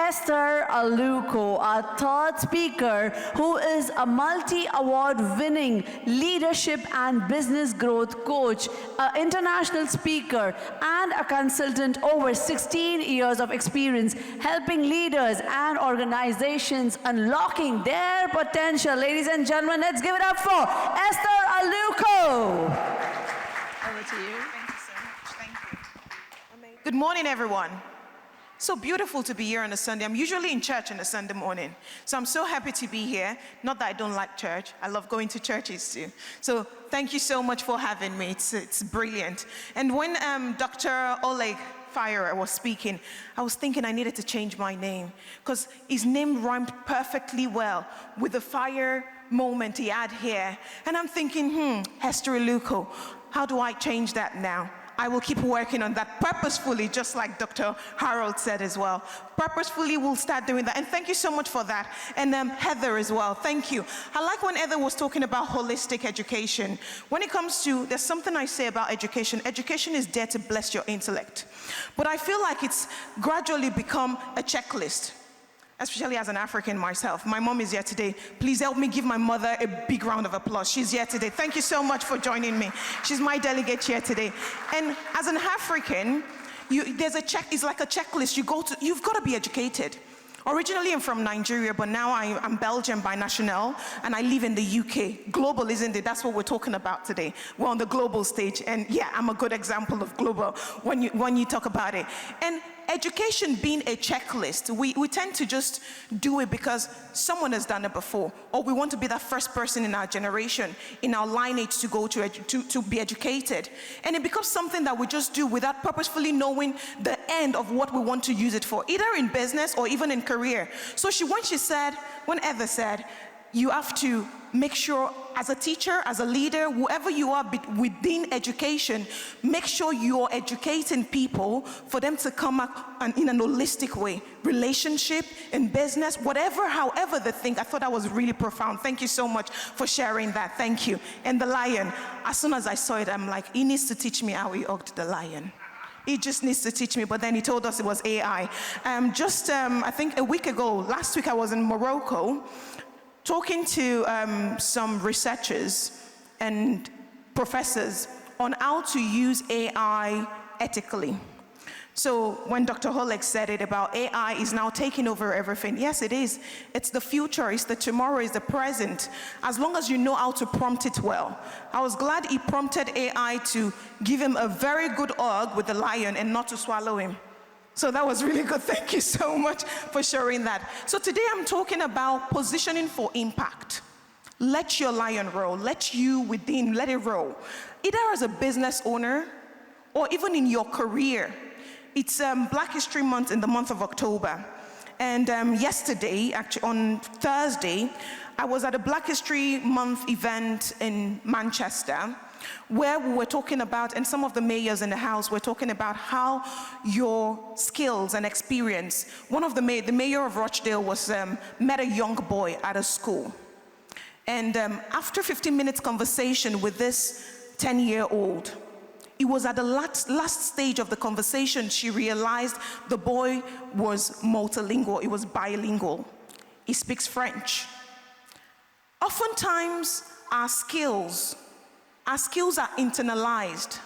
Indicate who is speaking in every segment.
Speaker 1: Esther Aluko, our third speaker, who is a multi-award winning leadership and business growth coach, an international speaker, and a consultant over 16 years of experience helping leaders and organizations unlocking their potential. Ladies and gentlemen, let's give it up for Esther Aluko. Over to you.
Speaker 2: Thank you so much. Thank you. Good morning, everyone. So beautiful to be here on a Sunday. I'm usually in church on a Sunday morning, so I'm so happy to be here. Not that I don't like church. I love going to churches too. So thank you so much for having me. It's brilliant. And when Dr. Oleg Fire was speaking, I was thinking I needed to change my name because his name rhymed perfectly well with the fire moment he had here. And I'm thinking, Esther Aluko, how do I change that now? I will keep working on that purposefully, just like Dr. Harold said as well. Purposefully, we'll start doing that. And thank you so much for that. And Heather as well, thank you. I like when Heather was talking about holistic education. When it comes to, there's something I say about education. Education is there to bless your intellect. But I feel like it's gradually become a checklist. Especially as an African myself. My mom is here today. Please help me give my mother a big round of applause. She's here today. Thank you so much for joining me. She's my delegate here today. And as an African, there's a check, it's like a checklist. You've got to be educated. Originally, I'm from Nigeria, but now I'm Belgian by national, and I live in the UK. Global, isn't it? That's what we're talking about today. We're on the global stage, and yeah, I'm a good example of global when you talk about it. And education being a checklist, we tend to just do it because someone has done it before, or we want to be that first person in our generation, in our lineage to go to be educated. And it becomes something that we just do without purposefully knowing the end of what we want to use it for, either in business or even in career. So when Heather said, you have to make sure as a teacher, as a leader, whoever you are within education, make sure you're educating people for them to come up in an holistic way. Relationship, in business, however they think. I thought that was really profound. Thank you so much for sharing that. Thank you. And the lion, as soon as I saw it, I'm like, he needs to teach me how he hugged the lion. He just needs to teach me, but then he told us it was AI. I think a week ago, last week I was in Morocco, talking to some researchers and professors on how to use AI ethically. So when Dr. Oleg said it about AI is now taking over everything, yes, it is. It's the future, it's the tomorrow, it's the present, as long as you know how to prompt it well. I was glad he prompted AI to give him a very good hug with the lion and not to swallow him. So that was really good. Thank you so much for sharing that. So today I'm talking about positioning for impact. Let your lion roll. Let it roll. Either as a business owner or even in your career. It's Black History Month in the month of October. And yesterday, actually on Thursday, I was at a Black History Month event in Manchester, where we were talking about, and some of the mayors in the house were talking about how your skills and experience. One of the mayor of Rochdale met a young boy at a school. And after 15 minutes conversation with this 10-year-old, it was at the last stage of the conversation she realized the boy was multilingual, he was bilingual. He speaks French. Oftentimes, our skills are internalized.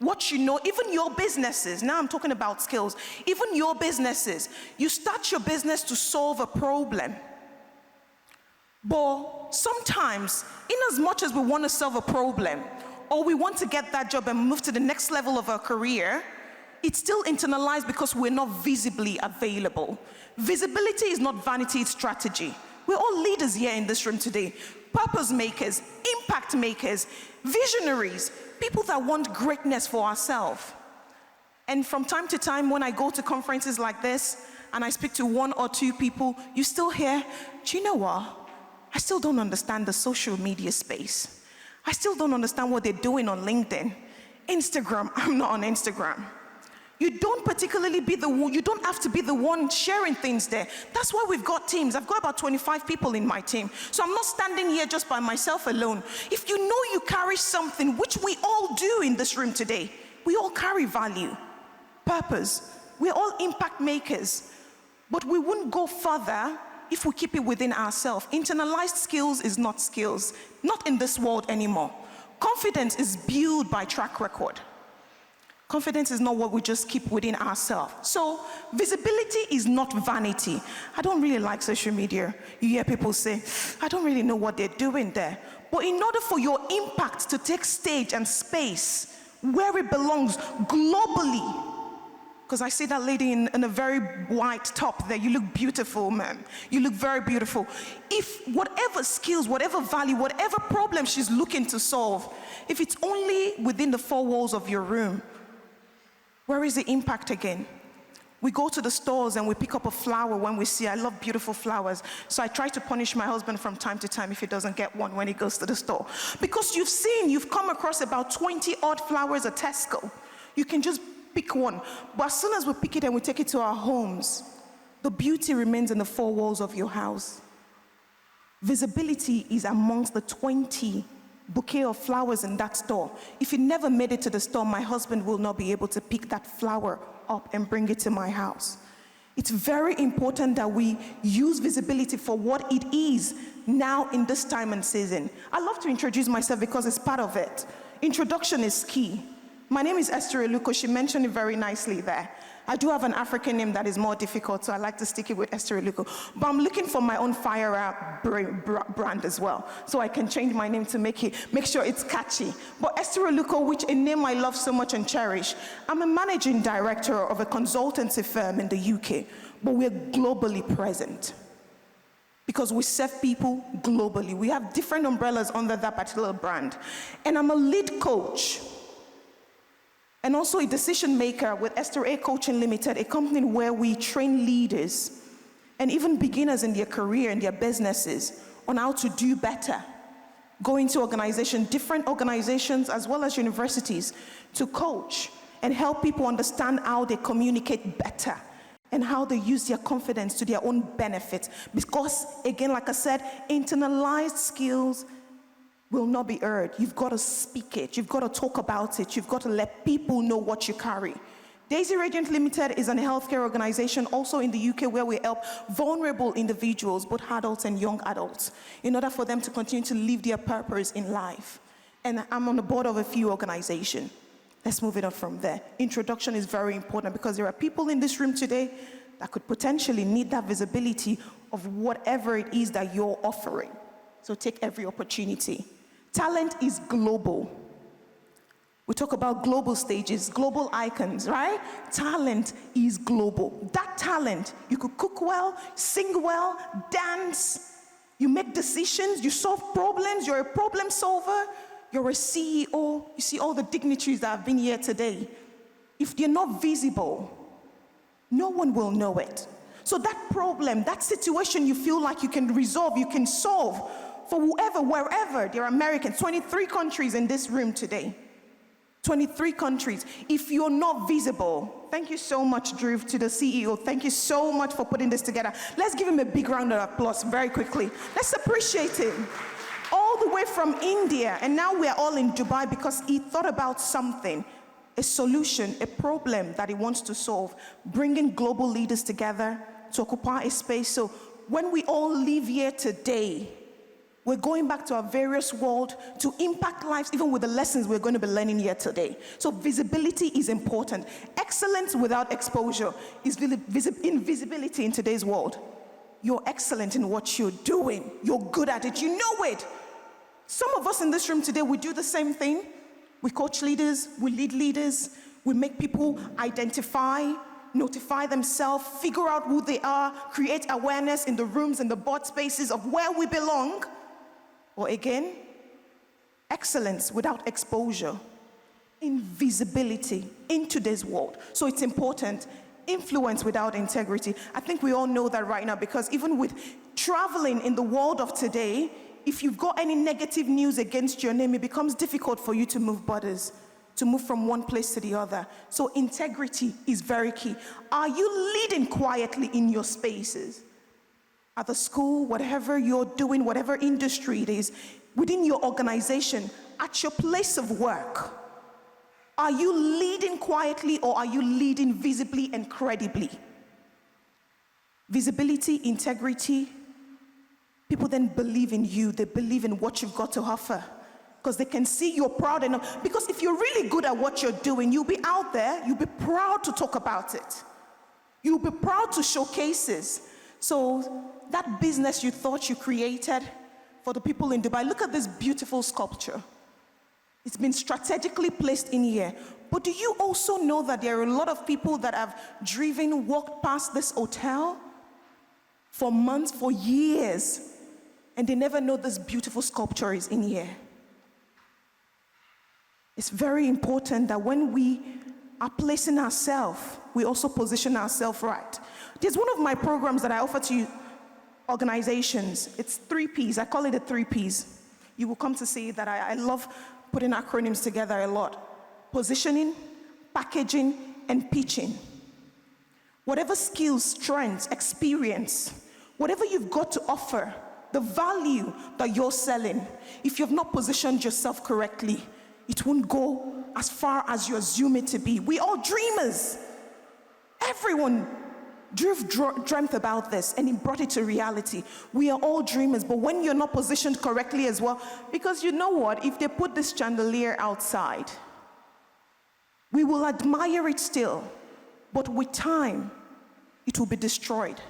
Speaker 2: What you know, even your businesses, now I'm talking about skills, even your businesses, you start your business to solve a problem. But sometimes, in as much as we want to solve a problem, or we want to get that job and move to the next level of our career, it's still internalized because we're not visibly available. Visibility is not vanity, it's strategy. We're all leaders here in this room today. Purpose makers, impact makers, visionaries, people that want greatness for ourselves. And from time to time, when I go to conferences like this, and I speak to one or two people, you still hear, do you know what? I still don't understand the social media space. I still don't understand what they're doing on LinkedIn. Instagram, I'm not on Instagram. You don't particularly be the one, you don't have to be the one sharing things there. That's why we've got teams. I've got about 25 people in my team. So I'm not standing here just by myself alone. If you know you carry something, which we all do in this room today, we all carry value, purpose. We're all impact makers. But we wouldn't go further if we keep it within ourselves. Internalized skills is not skills, not in this world anymore. Confidence is built by track record. Confidence is not what we just keep within ourselves. So visibility is not vanity. I don't really like social media. You hear people say, I don't really know what they're doing there. But in order for your impact to take stage and space where it belongs globally, because I see that lady in a very white top there. You look beautiful, ma'am. You look very beautiful. If whatever skills, whatever value, whatever problem she's looking to solve, if it's only within the four walls of your room, where is the impact again? We go to the stores and we pick up a flower when we see, I love beautiful flowers. So I try to punish my husband from time to time if he doesn't get one when he goes to the store. Because you've come across about 20 odd flowers at Tesco. You can just pick one. But as soon as we pick it and we take it to our homes, the beauty remains in the four walls of your house. Visibility is amongst the 20 bouquet of flowers in that store. If it never made it to the store, my husband will not be able to pick that flower up and bring it to my house. It's very important that we use visibility for what it is now in this time and season. I love to introduce myself because it's part of it. Introduction is key. My name is Esther Aluko. She mentioned it very nicely there. I do have an African name that is more difficult, so I like to stick it with Esther Aluko. But I'm looking for my own fire brand as well, so I can change my name to make sure it's catchy. But Esther Aluko, which a name I love so much and cherish, I'm a managing director of a consultancy firm in the UK, but we're globally present because we serve people globally. We have different umbrellas under that particular brand. And I'm a lead coach and also a decision maker with EstherA Coaching Limited, a company where we train leaders and even beginners in their career and their businesses on how to do better. Go into organizations, different organizations as well as universities, to coach and help people understand how they communicate better and how they use their confidence to their own benefit. Because again, like I said, internalized skills will not be heard. You've got to speak it. You've got to talk about it. You've got to let people know what you carry. Daisy Radiant Limited is a healthcare organization also in the UK where we help vulnerable individuals, both adults and young adults, in order for them to continue to live their purpose in life. And I'm on the board of a few organizations. Let's move it on from there. Introduction is very important because there are people in this room today that could potentially need that visibility of whatever it is that you're offering. So take every opportunity. Talent is global. We talk about global stages, global icons, right? Talent is global. That talent, you could cook well, sing well, dance, you make decisions, you solve problems, you're a problem solver, you're a CEO. You see all the dignitaries that have been here today. If they're not visible, no one will know it. So that problem, that situation you feel like you can resolve, you can solve, for whoever, wherever, there are Americans, 23 countries in this room today. 23 countries. If you're not visible, thank you so much, Drew, to the CEO. Thank you so much for putting this together. Let's give him a big round of applause very quickly. Let's appreciate him. All the way from India, and now we're all in Dubai because he thought about something, a solution, a problem that he wants to solve, bringing global leaders together to occupy a space. So when we all live here today, we're going back to our various world to impact lives, even with the lessons we're going to be learning here today. So visibility is important. Excellence without exposure is invisibility in today's world. You're excellent in what you're doing. You're good at it. You know it. Some of us in this room today, we do the same thing. We coach leaders. We lead leaders. We make people identify, notify themselves, figure out who they are, create awareness in the rooms and the board spaces of where we belong. Or again, excellence without exposure, invisibility in today's world. So it's important. Influence without integrity. I think we all know that right now because even with traveling in the world of today, if you've got any negative news against your name, it becomes difficult for you to move borders, to move from one place to the other. So integrity is very key. Are you leading quietly in your spaces? At the school, whatever you're doing, whatever industry it is, within your organization, at your place of work, are you leading quietly or are you leading visibly and credibly? visibility, integrity, people then believe in you. They believe in what you've got to offer because they can see you're proud enough. Because if you're really good at what you're doing, you'll be out there, you'll be proud to talk about it. You'll be proud to showcase it. So that business you thought you created for the people in Dubai, look at this beautiful sculpture. It's been strategically placed in here. But do you also know that there are a lot of people that have walked past this hotel for months, for years, and they never know this beautiful sculpture is in here? It's very important that when we are placing ourselves, we also position ourselves right. There's one of my programs that I offer to organizations. It's 3 Ps. I call it the 3 Ps. You will come to see that I love putting acronyms together a lot. Positioning, packaging, and pitching. Whatever skills, strengths, experience, whatever you've got to offer, the value that you're selling, if you've not positioned yourself correctly, it won't go as far as you assume it to be. We all dreamers. Everyone dreamt about this and he brought it to reality. We are all dreamers, but when you're not positioned correctly as well, because you know what, if they put this chandelier outside, we will admire it still, but with time, it will be destroyed.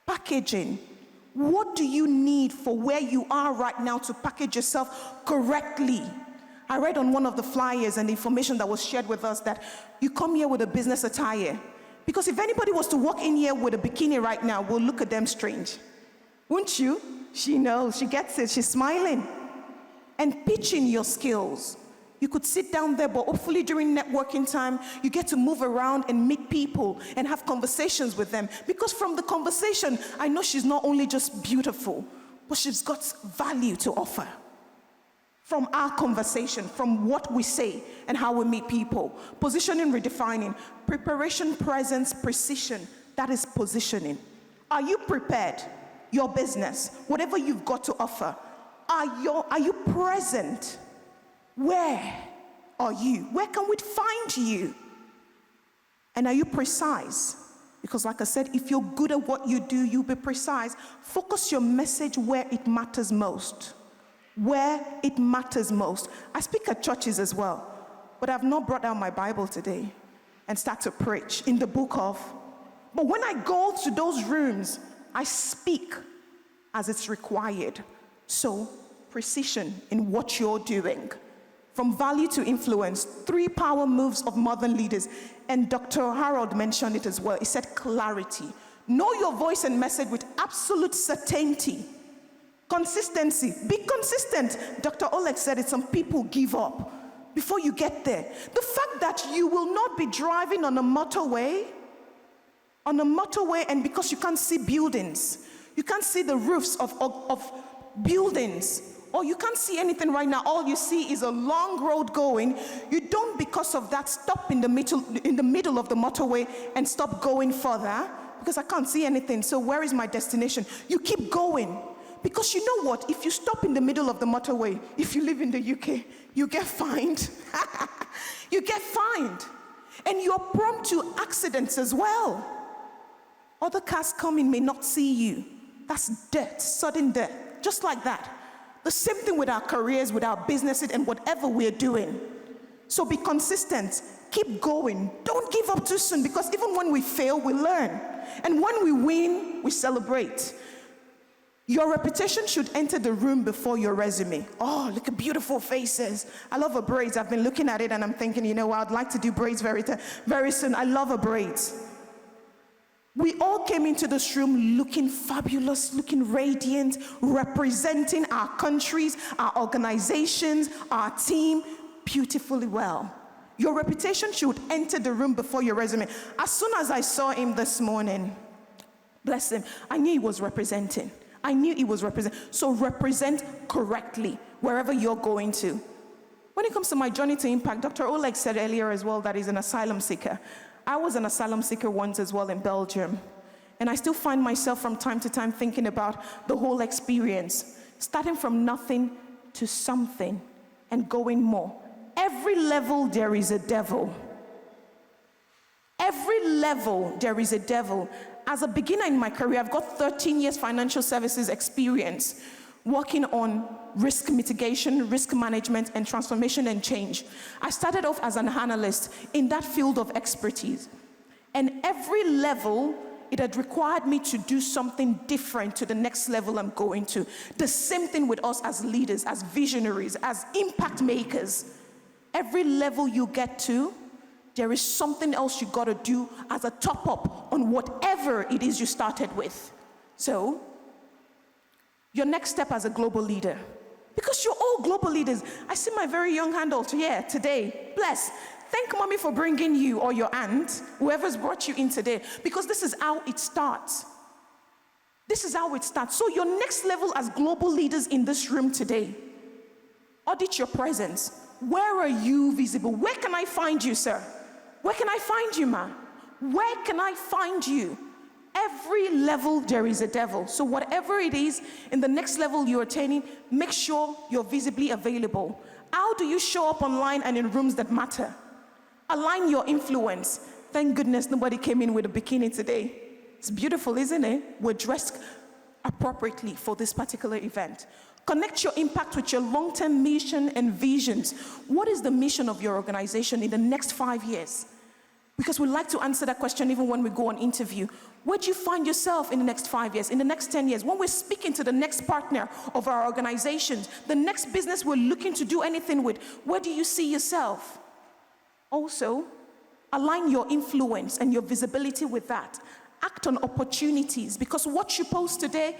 Speaker 2: Packaging. What do you need for where you are right now to package yourself correctly? I read on one of the flyers and the information that was shared with us that you come here with a business attire. Because if anybody was to walk in here with a bikini right now, we'll look at them strange. Won't you? She knows, she gets it, she's smiling. And pitching your skills. You could sit down there, but hopefully during networking time, you get to move around and meet people and have conversations with them. Because from the conversation, I know she's not only just beautiful, but she's got value to offer. From our conversation, from what we say and how we meet people. Positioning, redefining. Preparation, presence, precision. That is positioning. Are you prepared? Your business, whatever you've got to offer. Are you present? Where are you? Where can we find you? And are you precise? Because like I said, if you're good at what you do, you'll be precise. Focus your message where it matters most. Where it matters most. I speak at churches as well, but I've not brought out my Bible today and start to preach in the book of. But when I go to those rooms, I speak as it's required. So, precision in what you're doing. From value to influence, 3 power moves of modern leaders. And Dr. Harold mentioned it as well. He said clarity. Know your voice and message with absolute certainty. Consistency. Be consistent. Dr. Oleg said it, some people give up before you get there. The fact that you will not be driving on a motorway, and because you can't see buildings, you can't see the roofs of buildings, or you can't see anything right now, all you see is a long road going, you don't because of that stop in the middle of the motorway and stop going further, because I can't see anything, so where is my destination? You keep going. Because you know what? If you stop in the middle of the motorway, if you live in the UK, you get fined. You get fined. And you're prone to accidents as well. Other cars coming may not see you. That's death, sudden death, just like that. The same thing with our careers, with our businesses, and whatever we're doing. So be consistent. Keep going. Don't give up too soon, because even when we fail, we learn. And when we win, we celebrate. Your reputation should enter the room before your resume. Oh, look at beautiful faces. I love her braids. I've been looking at it and I'm thinking, you know what, I'd like to do braids very soon. I love her braids. We all came into this room looking fabulous, looking radiant, representing our countries, our organizations, our team beautifully well. Your reputation should enter the room before your resume. As soon as I saw him this morning, bless him, I knew he was representing. So represent correctly wherever you're going to. When it comes to my journey to impact, Dr. Oleg said earlier as well that he's an asylum seeker. I was an asylum seeker once as well in Belgium. And I still find myself from time to time thinking about the whole experience. Starting from nothing to something and going more. Every level there is a devil. Every level there is a devil.
Speaker 3: as a beginner in my career, I've got 13 years financial services experience working on risk mitigation, risk management, and transformation and change. I started off as an analyst in that field of expertise. And every level, it had required me to do something different to the next level I'm going to. The same thing with us as leaders, as visionaries, as impact makers. Every level you get to, there is something else you got to do as a top up on whatever it is you started with. So, your next step as a global leader, because you're all global leaders. I see my very young hand also here today. Bless. Thank mommy for bringing you, or your aunt, whoever's brought you in today, because this is how it starts. This is how it starts. So your next level as global leaders in this room today, audit your presence. Where are you visible? Where can I find you, sir? Where can I find you, ma? Where can I find you? Every level there is a devil. So whatever it is, in the next level you're attaining, make sure you're visibly available. How do you show up online and in rooms that matter? Align your influence. Thank goodness nobody came in with a bikini today. It's beautiful, isn't it? We're dressed appropriately for this particular event. Connect your impact with your long-term mission and visions. What is the mission of your organization in the next 5 years? Because we like to answer that question even when we go on interview. Where do you find yourself in the next 5 years, in the next 10 years? When we're speaking to the next partner of our organizations, the next business we're looking to do anything with, where do you see yourself? Also, align your influence and your visibility with that. Act on opportunities, because what you post today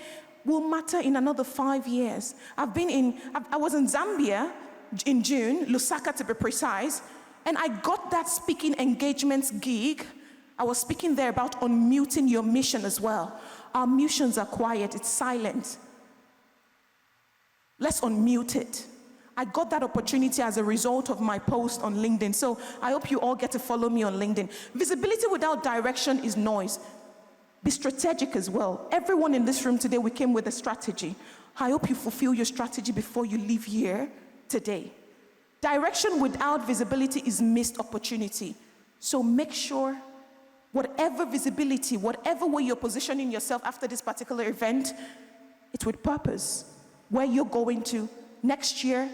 Speaker 3: will matter in another 5 years. I was in Zambia in June, Lusaka to be precise, and I got that speaking engagements gig. I was speaking there about unmuting your mission as well. Our missions are quiet, it's silent. Let's unmute it. I got that opportunity as a result of my post on LinkedIn. So I hope you all get to follow me on LinkedIn. Visibility without direction is noise. Be strategic as well. Everyone in this room today, we came with a strategy. I hope you fulfill your strategy before you leave here today. Direction without visibility is missed opportunity. So make sure whatever visibility, whatever way you're positioning yourself after this particular event, it's with purpose. Where you're going to next year,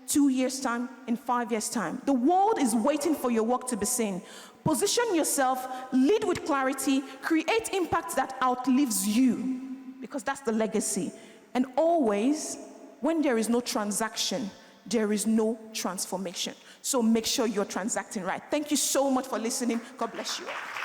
Speaker 3: 2 years' time, in 5 years' time. The world is waiting for your work to be seen. Position yourself, lead with clarity, create impact that outlives you, because that's the legacy. And always, when there is no transaction, there is no transformation. So make sure you're transacting right. Thank you so much for listening. God bless you all.